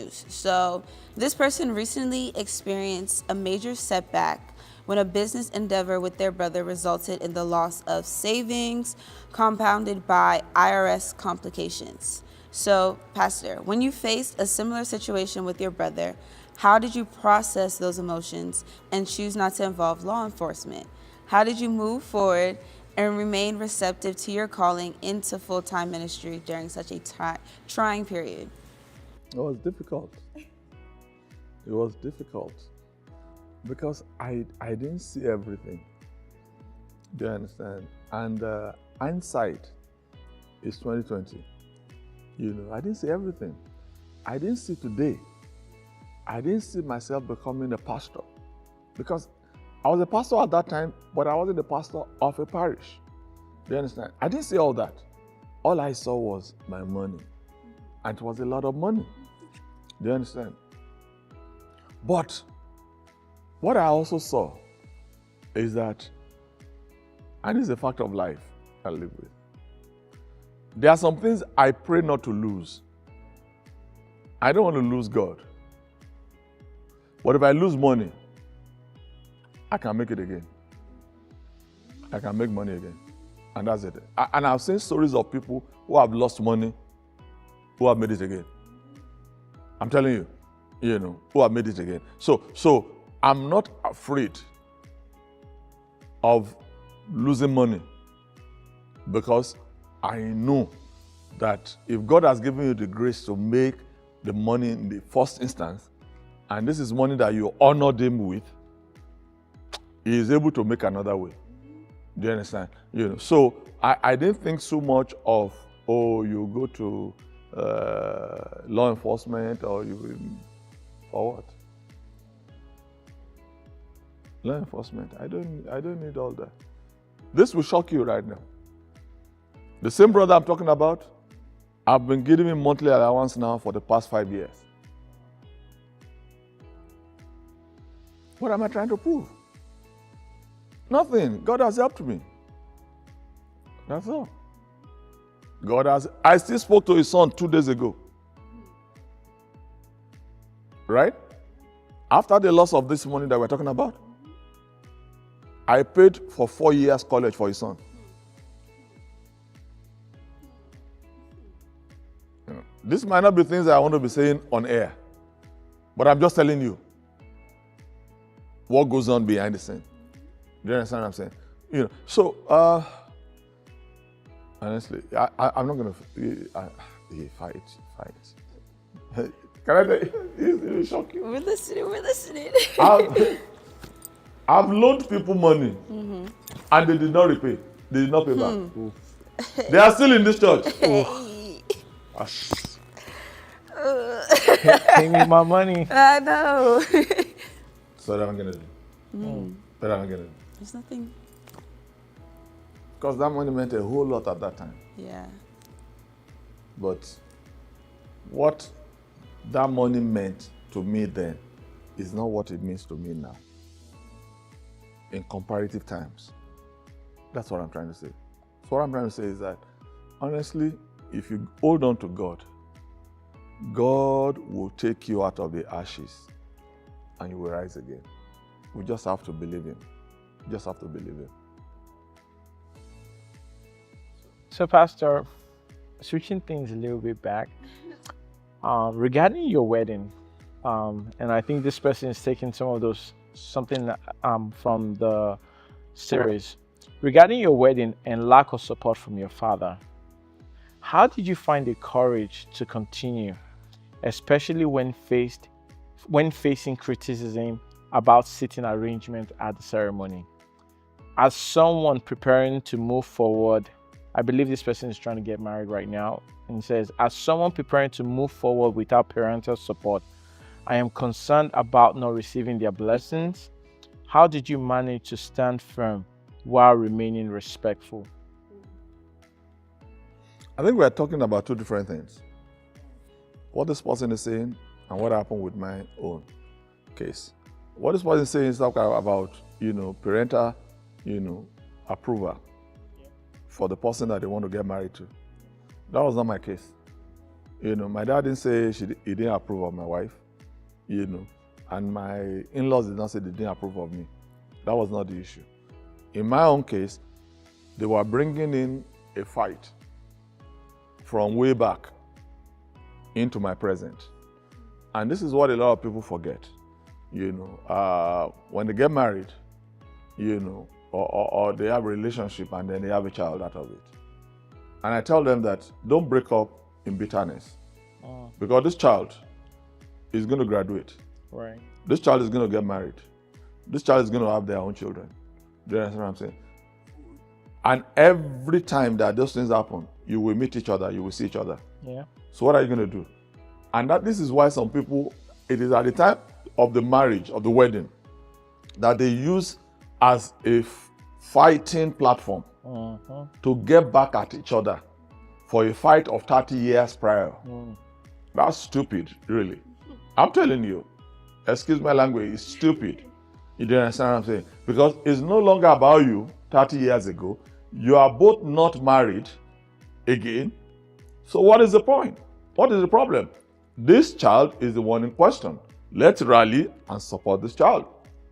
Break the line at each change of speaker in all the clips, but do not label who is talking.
news. So this person recently experienced a major setback when a business endeavor with their brother resulted in the loss of savings compounded by IRS complications. So, Pastor, when you faced a similar situation with your brother, how did you process those emotions and choose not to involve law enforcement? How did you move forward and remain receptive to your calling into full-time ministry during such a trying period?
It was difficult. It was difficult because I didn't see everything. Do you understand? And hindsight is 2020. I didn't see everything. I didn't see today. I didn't see myself becoming a pastor because I was a pastor at that time, but I wasn't the pastor of a parish. Do you understand? I didn't see all that. All I saw was my money. And it was a lot of money. Do you understand? But what I also saw is that, and it's a fact of life I live with, there are some things I pray not to lose. I don't want to lose God. But if I lose money, I can make it again. I can make money again. And that's it. And I've seen stories of people who have lost money, who have made it again. I'm telling you, who have made it again. So I'm not afraid of losing money because I know that if God has given you the grace to make the money in the first instance, and this is money that you honored Him with, He is able to make another way. Do you understand? So I didn't think so much of, you go to law enforcement or for what? Law enforcement. I don't need all that. This will shock you right now. The same brother I'm talking about, I've been giving him monthly allowance now for the past 5 years. What am I trying to prove? Nothing. God has helped me. That's all. I still spoke to his son 2 days ago. Right? After the loss of this money that we're talking about, I paid for 4 years college for his son. This might not be things I want to be saying on air, but I'm just telling you what goes on behind the scene. Do you understand what I'm saying? So honestly, I'm not going to fight. Can I tell you? It's shocking.
We're listening.
I've loaned people money, and they did not repay. They did not pay back. They are still in this church.
Pay me my money.
I know.
So what I'm going to do. What am I going to do?
There's nothing.
Because that money meant a whole lot at that time.
Yeah.
But what that money meant to me then is not what it means to me now. In comparative times. That's what I'm trying to say. So what I'm trying to say is that, honestly, if you hold on to God, God will take you out of the ashes and you will rise again. We just have to believe Him. Just have to believe Him.
So, Pastor, switching things a little bit back, regarding your wedding, and I think this person is taking something from the series. Regarding your wedding and lack of support from your father, how did you find the courage to continue, especially when facing criticism about seating arrangement at the ceremony? As someone preparing to move forward, I believe this person is trying to get married right now, and says, as someone preparing to move forward without parental support, I am concerned about not receiving their blessings. How did you manage to stand firm while remaining respectful?
I think we're talking about two different things. What this person is saying and what happened with my own case. What this person is saying is about, parental, approval for the person that they want to get married to. That was not my case. My dad didn't say he didn't approve of my wife, and my in-laws did not say they didn't approve of me. That was not the issue. In my own case, they were bringing in a fight from way back into my present. And this is what a lot of people forget. When they get married, or they have a relationship and then they have a child out of it. And I tell them that don't break up in bitterness. Because this child is going to graduate.
Right.
This child is going to get married. This child is going to have their own children. Do you understand what I'm saying? And every time that those things happen, you will meet each other, you will see each other.
Yeah.
So what are you going to do? And this is why some people, it is at the time of the marriage, of the wedding, that they use as a fighting platform to get back at each other for a fight of 30 years prior. That's stupid, really. I'm telling you, excuse my language, it's stupid. You don't understand what I'm saying? Because it's no longer about you 30 years ago. You are both not married again. So what is the point? What is the problem? This child is the one in question. Let's rally and support this child.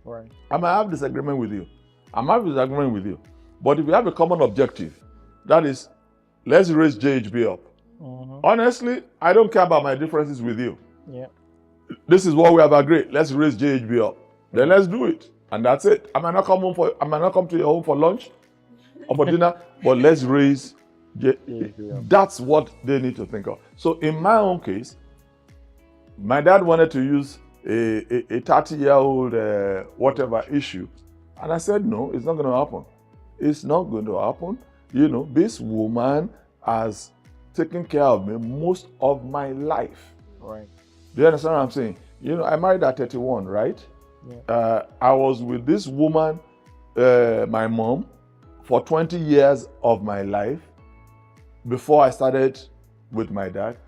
Right.
I might have disagreement with you. I might have disagreement with you. But if we have a common objective, that is, let's raise JHB up. Honestly, I don't care about my differences with you.
Yeah.
This is what we have agreed. Let's raise JHB up. Then let's do it. And that's it. I might not come to your home for lunch or for dinner, but let's raise JHB up. That's what they need to think of. So in my own case, my dad wanted to use a 30-year-old whatever issue. And I said, no, it's not going to happen. It's not going to happen. This woman has taken care of me most of my life.
Right.
Do you understand what I'm saying? I married at 31, right? Yeah. I was with this woman, my mom, for 20 years of my life before I started with my dad.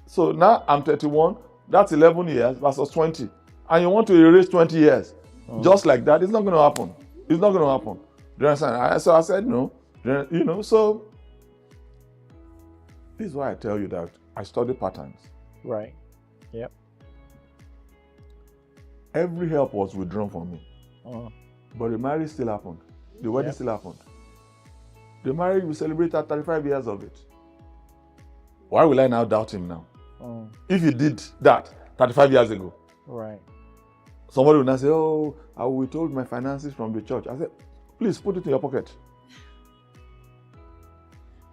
So now I'm 31, that's 11 years versus 20. And you want to erase 20 years. Just like that, it's not going to happen. It's not going to happen. Do you understand? So I said no. So this is why I tell you that I study patterns.
Right. Yep.
Every help was withdrawn from me. But the marriage still happened. The wedding still happened. The marriage, we celebrated 35 years of it. Why will I now doubt him now? If he did that 35 years ago.
Right.
Somebody will now say, oh, I will withhold my finances from the church. I said, please put it in your pocket.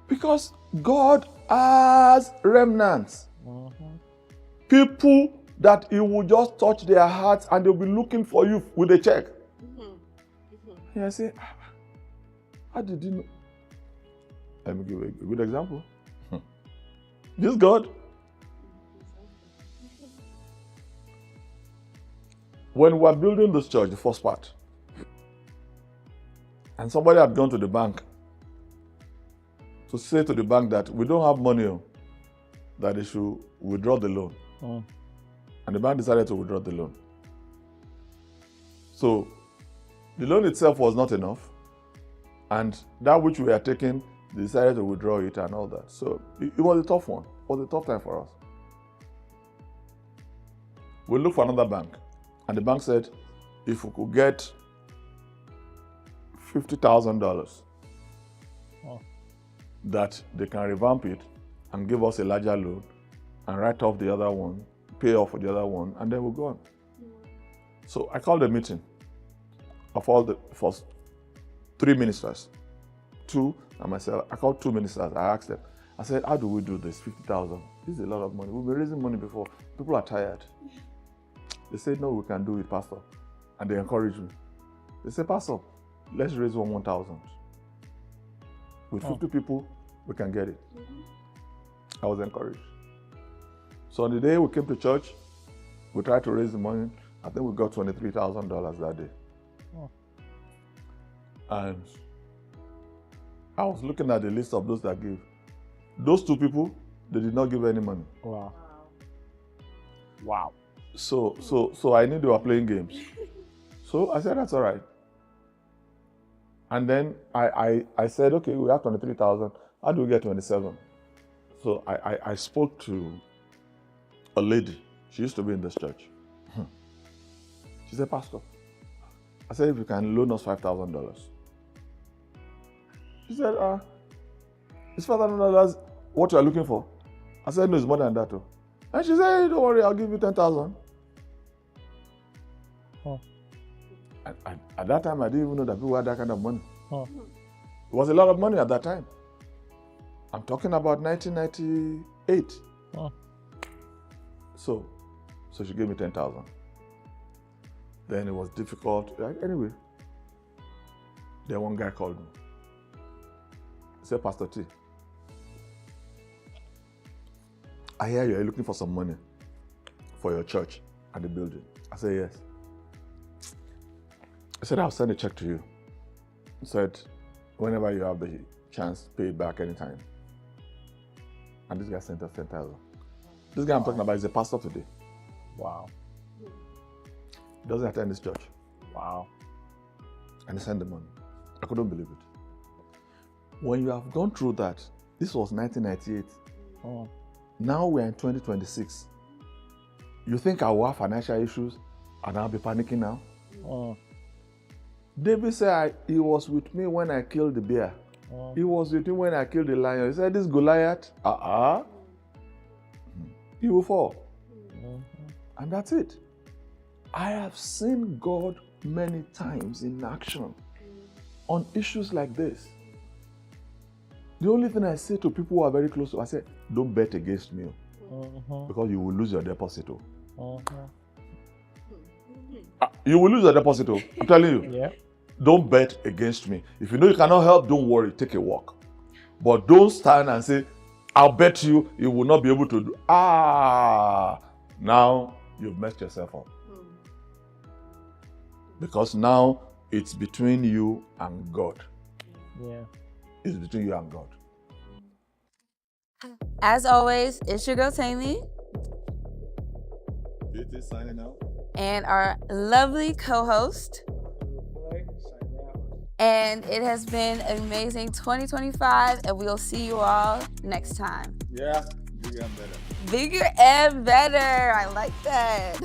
Because God has remnants. People that He will just touch their hearts and they'll be looking for you with a check. And I say, how did you know? Let me give a good example. This God. When we were building this church, the first part, and somebody had gone to the bank to say to the bank that we don't have money, that they should withdraw the loan. And the bank decided to withdraw the loan. So the loan itself was not enough, and that which we had taken, they decided to withdraw it and all that. So it was a tough one. It was a tough time for us. We looked for another bank, and the bank said, if we could get $50,000, that they can revamp it and give us a larger loan and write off the other one, pay off for the other one, and then we'll go on. So I called a meeting of all the first 3 ministers, 2 and myself. I called 2 ministers. I asked them, I said, how do we do this? 50,000. This is a lot of money. We've been raising money before. People are tired. They said, no, we can do it, Pastor. And they encouraged me. They said, Pastor, let's raise 1,000. With 50 people, we can get it. I was encouraged. So on the day we came to church, we tried to raise the money. I think we got $23,000 that day. And I was looking at the list of those that gave. Those 2 people, they did not give any money.
Wow. Wow.
So I knew they were playing games. So I said, that's all right. And then I said, okay, we have 23,000. How do we get 27? So I spoke to a lady. She used to be in this church. She said, Pastor, I said, if you can loan us $5,000. She said, is $5,000 what you are looking for? I said, no, it's more than that. Oh. And she said, hey, don't worry, I'll give you 10,000.
Oh.
At that time, I didn't even know that people had that kind of money.
Oh.
It was a lot of money at that time. I'm talking about 1998.
Oh.
So she gave me 10,000. Then it was difficult. Anyway, then one guy called me. He said, Pastor T, I hear you're looking for some money for your church and the building. I said, yes. He said, I'll send a check to you. He said, whenever you have the chance, pay it back anytime. And this guy sent us 10,000. This guy I'm talking about is a pastor today.
Wow.
He doesn't attend this church.
Wow.
And he sent the money. I couldn't believe it. When you have gone through that, this was 1998.
Oh.
Now we're in 2026. You think I will have financial issues and I'll be panicking now?
Oh.
David said, he was with me when I killed the bear.
Oh.
He was with me when I killed the lion. He said, this Goliath, he will fall.
Mm-hmm.
And that's it. I have seen God many times in action on issues like this. The only thing I say to people who are very close to, I say, don't bet against me, because you will lose your deposit. You will lose your deposit, I'm telling you.
Yeah.
Don't bet against me. If you know you cannot help, don't worry, take a walk. But don't stand and say, I'll bet you will not be able to do. Now you've messed yourself up. Because now it's between you and God.
Yeah.
It's between you and God.
As always, it's your girl Taylor
Beauty signing out.
and our lovely co-host. And it has been an amazing 2025, and we'll see you all next time.
Yeah, bigger and better.
Bigger and better. I like that.